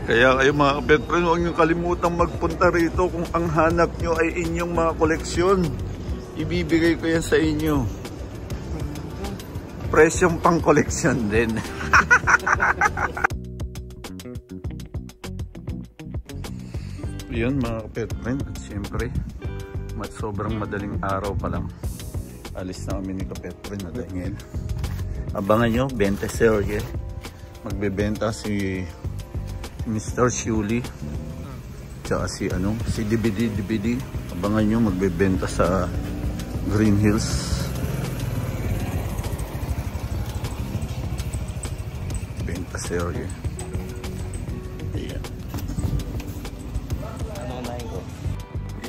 Kaya kayo mga kapet friend, huwag nyo kalimutang magpunta rito kung ang hanap nyo ay inyong mga koleksyon. Ibibigay ko yan sa inyo. Presyong pang koleksyon din. Yun mga kapet friend, at siyempre sobrang madaling araw pa lang. Alis na kami ni kapet friend na Daniel. Abangan nyo, 20 serye. Magbebenta si Mr. Shuli. Tsaka si DVD. Abangan nyo, magbebenta sa Green Hills. 20 serye. Ayan.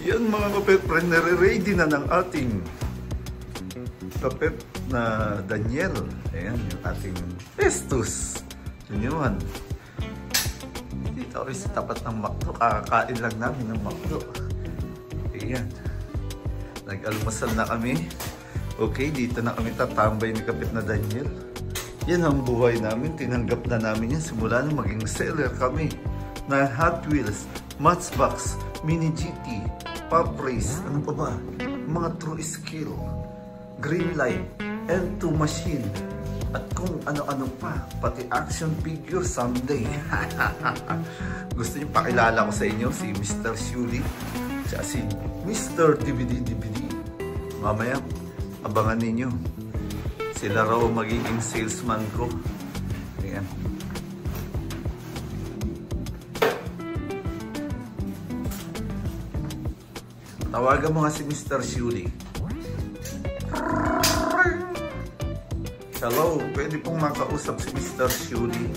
Yan mga kapet friend, nare-ready na ng ating kapet na Daniel. Ayan, yung ating Festus. Yun yun. Dito kami sa tapat ng McDo. Kakakain lang namin ng McDo. Ayan. Nag-almusal na kami. Okay, dito na kami tatambay ni kapit na Daniel. Yan ang buhay namin. Tinanggap na namin yan. Simula na maging seller kami na Hot Wheels, Matchbox, Mini GT, Pop Race, ano pa ba? Mga True Skill, Green Light, L2 Machine, at kung ano-ano pa, pati action figure someday. Gusto niyo pakilala ko sa inyo si Mr. Shuli, siya si Mr. DVD. Mamaya, abangan ninyo. Sila raw magiging salesman ko. Ayan. Tawagan mo nga si Mr. Shuli. Hello, pwede pong makausap si Mr. Shuli.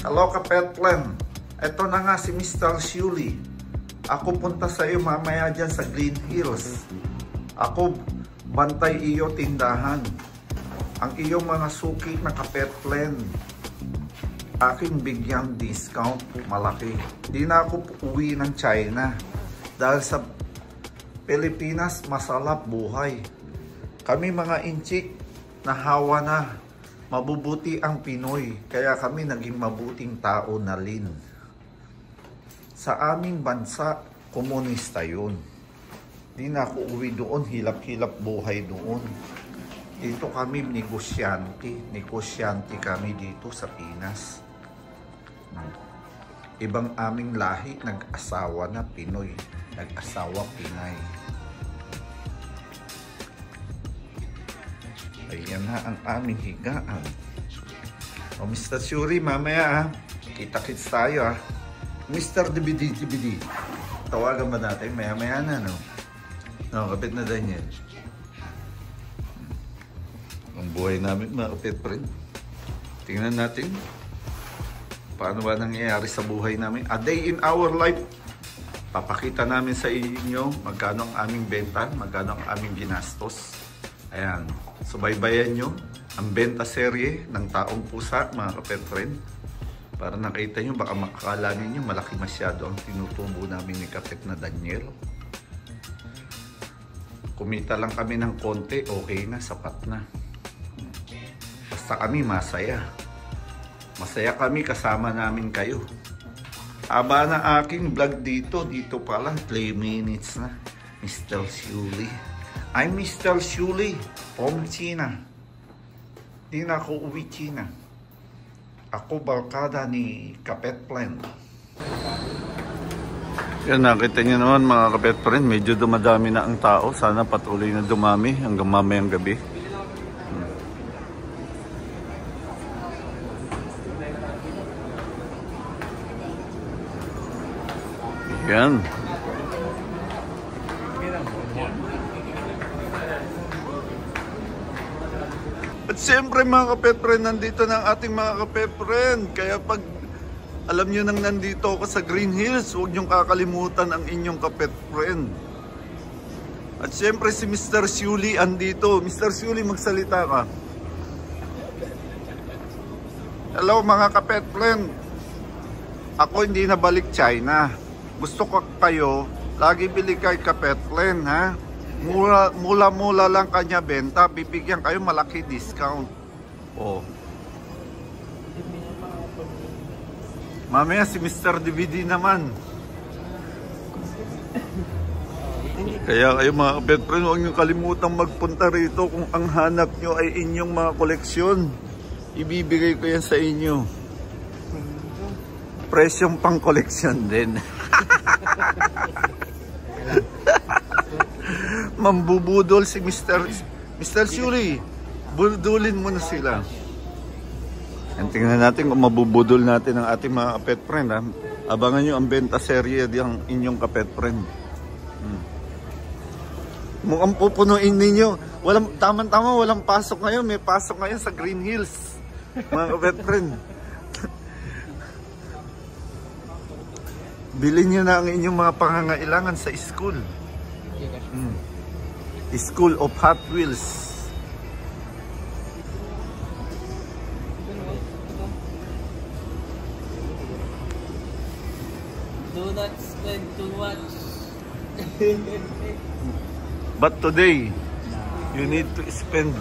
Hello ka Petlen. Ito na nga si Mr. Shuli. Ako punta sa iyo mamaya dyan sa Green Hills. Ako bantay iyo tindahan. Ang iyong mga suki na ka-Petlen, aking bigyan discount malaki. Di na ako uwi ng China. Dahil sa Pilipinas, masalap buhay. Kami mga inchik, nahawa na. Mabubuti ang Pinoy. Kaya kami naging mabuting tao na rin. Sa aming bansa, komunista yun. Di na ako uwi doon, hilap-hilap buhay doon. Dito kami negosyante kami dito sa Pinas. Ibang aming lahi, nag-asawa na Pinoy, nag-asawa Pinay. Ayan na ang aming higaan. O Mr. Shuri, mamaya kita-kits tayo Mr. DVD. Tawagan ba natin? Maya-maya na, no? No, kapit na Daniel. Ang buhay namin, mga kapit friend. Tingnan natin. Paano ba nangyayari sa buhay namin? A day in our life. Papakita namin sa inyo magkano ang aming benta, magkano ang aming ginastos. Ayan. Subaybayan nyo ang benta serye ng Taong Pusa, mga kapet friend. Para nakita nyo, baka makakala ninyo malaki masyado ang tinutubo namin ni kapet na Daniel. Kumita lang kami ng konti, okay na, sapat na. Basta kami masaya. Masaya kami kasama namin kayo. Aba na aking vlog dito pa lang 3 minutes na. Mr. Shuli. I'm Mr. Shuli from China. Di na ako uwi China. Ako barkada ni Kapet Plan. Yan, nakita niyo naman mga kapet friend, medyo dumadami na ang tao. Sana patuloy na dumami hanggang mamayang gabi. Yan. At siyempre mga kapet friend, nandito na ang ating mga kapet friend. Kaya pag alam nyo nang nandito ako sa Green Hills, huwag nyong kakalimutan ang inyong kapet friend. At siyempre si Mr. Shuli andito. Mr. Shuli, magsalita ka. Hello mga kapet friend. Ako hindi na balik China. Gusto ko kayo, lagi bili kay kapet friend, ha? Mula lang kanya benta, bibigyan kayo malaki discount. Oh. Mamaya si Mr. DVD naman. Kaya kayo mga kapet friend, huwag nyo kalimutang magpunta rito kung ang hanap nyo ay inyong mga koleksyon. Ibibigay ko yan sa inyo. Presyong pang koleksyon din. Mambubudol si Mr. Shuri. Budulin mo na sila. And tingnan natin kung mabubudol natin ang ating mga kapet friend. Ha? Abangan nyo ang benta serye ng inyong kapet friend. Mukhang pupunuin ninyo. Tama-tama, walang pasok ngayon. May pasok ngayon sa Green Hills. Mga kapet friend. Bilhin nyo na ang inyong mga pangangailangan sa school. School of Hot Wheels. Do not spend too much. But today, you need to spend.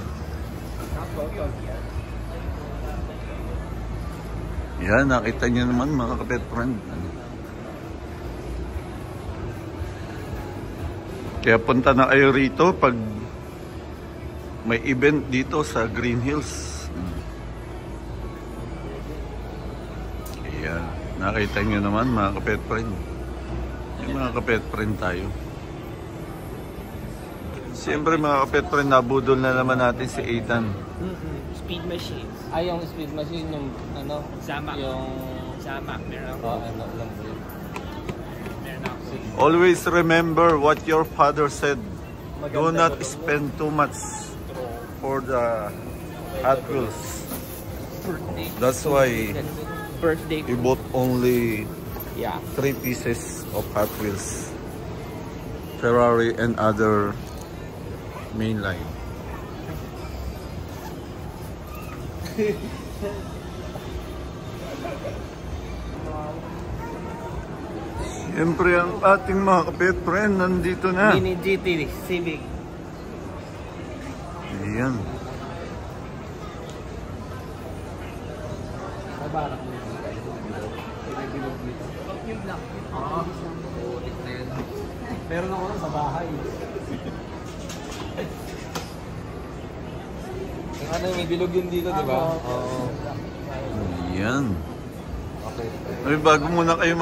Yan, nakita nyo naman mga kapet friend. Kaya punta na kayo rito pag may event dito sa Green Hills. Kaya nakita nyo naman mga kapet friend. Yung mga kapet friend tayo. Siyempre mga kapet friend, nabudol na naman natin si Ethan. Speed machines. Ay, yung speed machine, yung ano? Sama. Yung... Sama. Meron ako. Oh, ano lang po yun. Meron ako. Always remember what your father said. Do not spend too much for the Hot Wheels. Birthday. That's why Birthday. we bought only Yeah. 3 pieces of Hot Wheels. Ferrari and other mainline. Siyempre ang ating mga kapet friend nandito na. Mini GT Civic. Ayan. Mabarak mo yung Yung black. Ah, ulit na yun. Meron ako sa bahay. Yung ano, may bilog yun dito, di ba? Oo. Ayan. Okay. Ay, bago muna kayo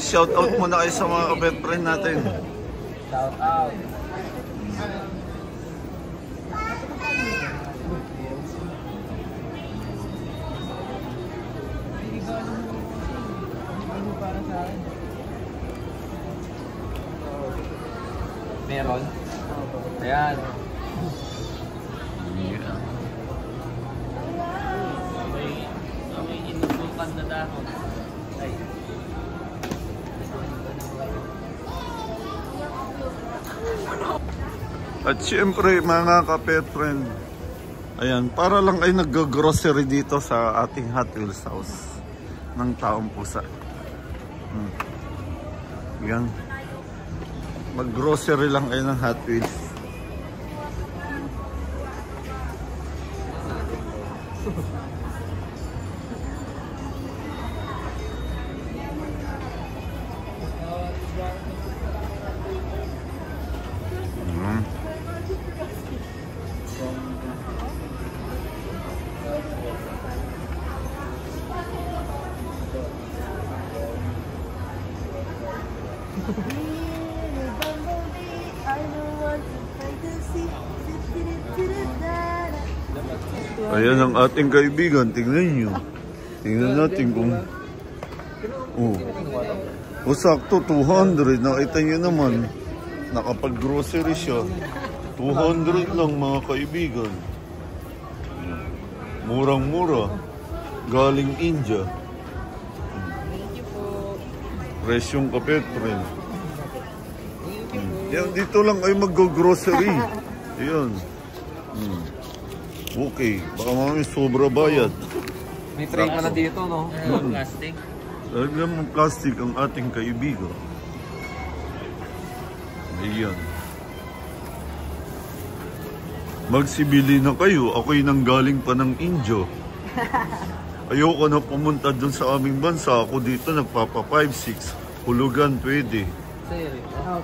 shout out muna kayo sa mga kapet friend natin. Shout out. Meron? Ayan. Yeah. May inubukan na dahon. Ay. At syempre mga kapet friend, ayan, para lang kayo nag-grocery dito sa ating Hot Wheels house ng Taong Pusa. Yan. Mag-grocery lang kayo ng Hot Wheels. Ayan ang ating kaibigan, tingnan nyo. Tingnan natin kung... Oh, sakto, 200. Nakita nyo naman, nakapag-grocery siya. 200 lang mga kaibigan. Murang-mura. Galing India. Presyong kapet, friend. Yan, dito lang kayo mag-grocery. Ayan. Okay, baka mamaya sobra bayad. May tray ka na dito, no? Plastic. Lagyan mo plastic ang ating kaibigan. Ayan. Magsibili na kayo. Ako'y nanggaling pa ng Indio. Ayoko na pumunta dun sa aming bansa. Ako dito nagpapa 5-6. Hulugan pwede. Sir,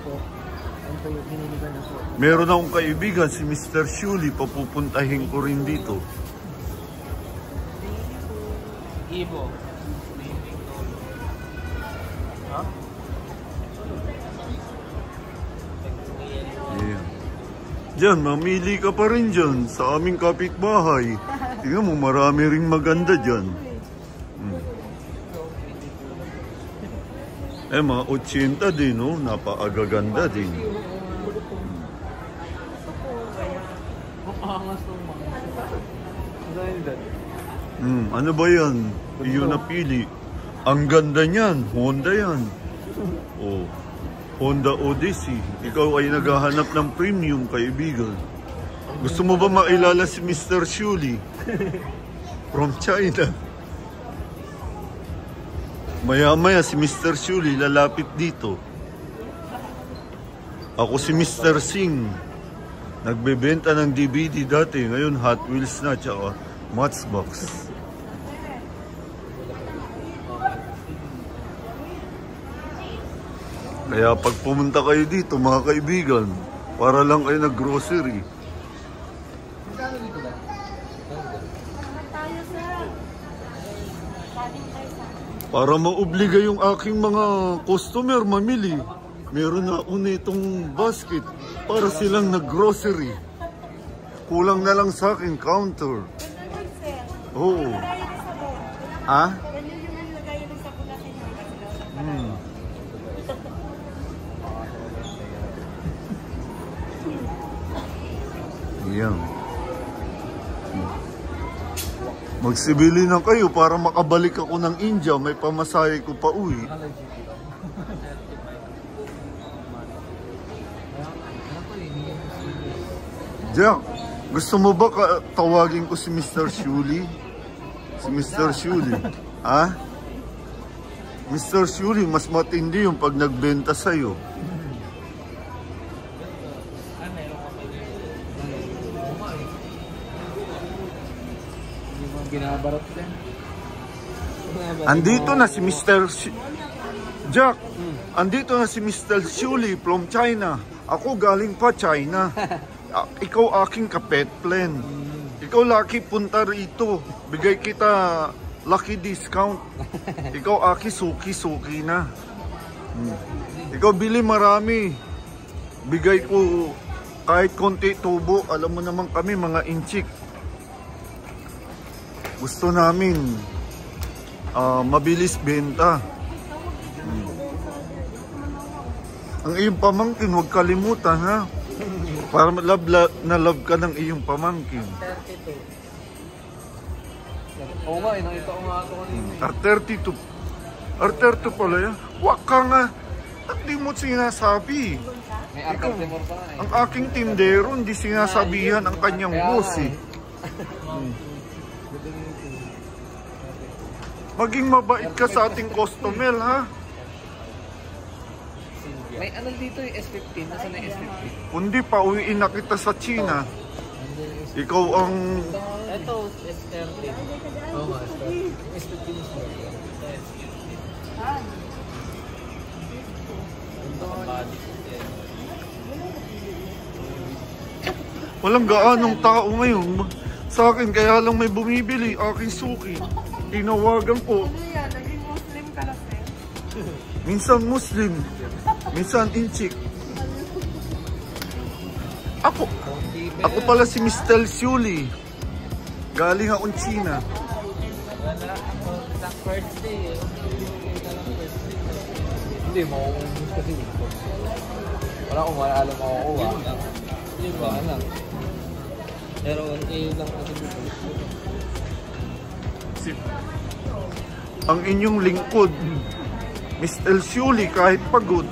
po. Ano po yung biniligan na po? Meron akong kaibigan, si Mr. Shuli. Papupuntahin ko rin dito. Ibo. Ha? Yeah. Diyan, mamili ka pa rin dyan sa aming kapitbahay. Tingnan mo, marami ring maganda dyan. Mga 80 din, no? Napakagaganda din. Ano ba yan? Iyo napili. Ang ganda niyan. Honda yan. Oh. Honda Odyssey. Ikaw ay naghahanap ng premium, kaibigan. Gusto mo ba makilala si Mr. Shuli? From China. Maya-maya si Mr. Shuli lalapit dito. Ako si Mr. Singh. Nagbebenta ng DVD dati. Ngayon Hot Wheels na, tsaka Matchbox. Kaya pag pumunta kayo dito, mga kaibigan, para lang kayo nag-grocery. Para maobliga yung aking mga customer mamili. Meron na ako nitong basket para silang nag-grocery. Kulang na lang sa akin counter. Oo. Ha? Yan. Magsibili na kayo para makabalik ako ng India. May pamasahe ko pa uwi. Jack, gusto mo ba tawagin ko si Mr. Shuli? Si Mr. Shuli. Ha? Mr. Shuli, mas matindi yung pag nagbenta sa'yo. Binabarot din. Andito na si Mr. Jack, andito na si Mr. Shuli from China. Ako galing pa China. Ikaw aking kapet plan. Ikaw laki punta rito. Bigay kita lucky discount. Ikaw aki suki-suki na. Ikaw bili marami. Bigay ko kahit konti tubo. Alam mo naman kami mga inchik. Gusto namin mabilis benta. Ang iyong pamangkin, huwag kalimutan ha. Para love ka ng iyong pamangkin. 32. Oo nga, nakita ko nga ito kanina. R32 pala yan. Huwag ka nga. At di mo sinasabi. May R34 pa nga eh. Ang aking tindero, hindi sinasabihan ang kanyang boss eh. Maging mabait ka sa ating customer, ha? May ano dito yung S15? Nasaan na yung S15? Kundi pa, uwiin na kita sa China. Ikaw ang... Ito, S30. Oo nga, S15 is more. Walang gaanong tao ngayon. Sa akin, kaya lang may bumibili. Aking suki. Tinawagan ko. Ano yan? Naging Muslim ka na, sir? Minsan Muslim. Minsan Inchik. Ako pala si Mr. Shuli. Galing akong China. Wala ako sa first day. Hindi, makukuha kasi dito. Wala akong alam makukuha. Yun ba? Pero kayo lang kasi dito. Ang inyong lingkod, Mr. Shuli, kahit pagod,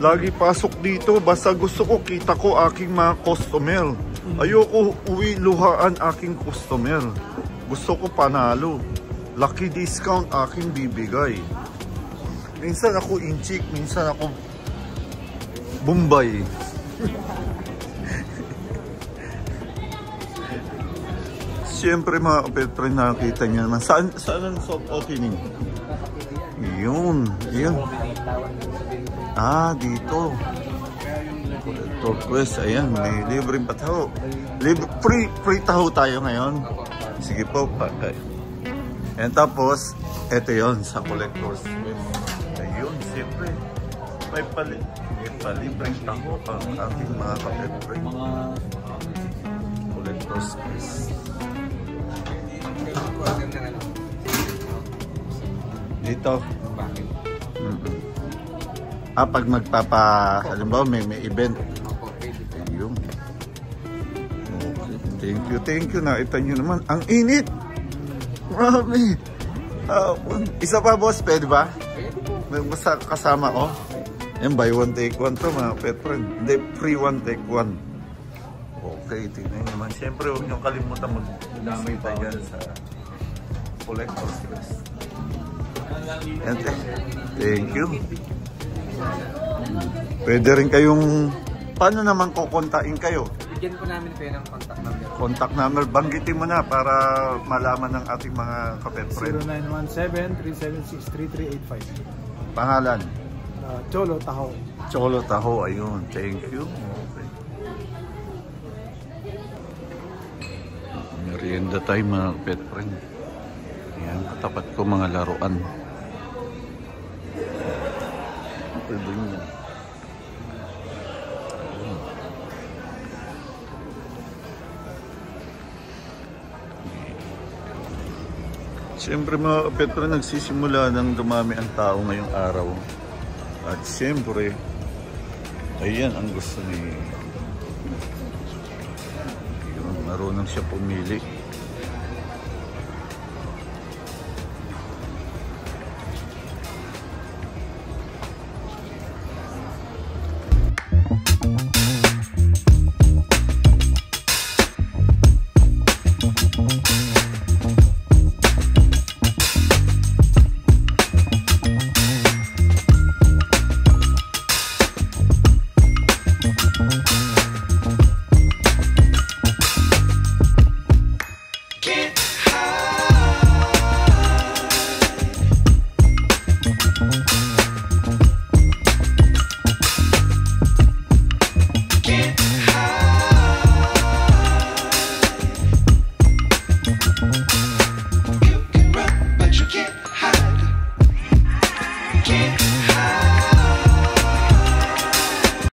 lagi pasok dito. Basta gusto ko, kita ko aking mga customer. Ayoko uwi luhaan aking customer. Gusto ko panalo. Lucky discount aking bibigay. Minsan ako Inchik, minsan ako Bombay. Siyempre mga kapit friend, nakakita niyo naman. Saan ang soft opening? Yun. Dito. Torquest, ayan, may libreng pataho. Free taho tayo ngayon. Sige po, pakay. And tapos, eto yon sa collector's quest. Ayun, siyempre. May palibreng taho ang ating mga kapit friend. Collector's quest. Dito. Pag halimbawa may event. Ayun. Okay. Thank you. Nakita nyo naman. Ang init! Marami! Isa pa boss, pwede ba? Basta kasama ko. Yan, buy one take one to mga pet friend. Hindi, free one take one. Okay, tingnan nyo naman. Siyempre, huwag nyo kalimutan mag-damay tayo dyan sa collector's quest. Thank you. Pwede rin kayong, paano naman kukontain kayo? Bigyan po namin kayo ng contact number. Contact number, banggitin mo na para malaman ng ating mga kapet friend. 0917-376-3385. Pangalan? Cholo Taho. Cholo Taho, ayun. Thank you. Okay. Merienda tayo mga kapet friend. Ayan, katapat ko mga laruan. Pwede nyo. Siyempre mga kapetro, nagsisimula ng dumami ang tao ngayong araw. At siyempre, ayan ang gusto ni... Marunong siya pumili.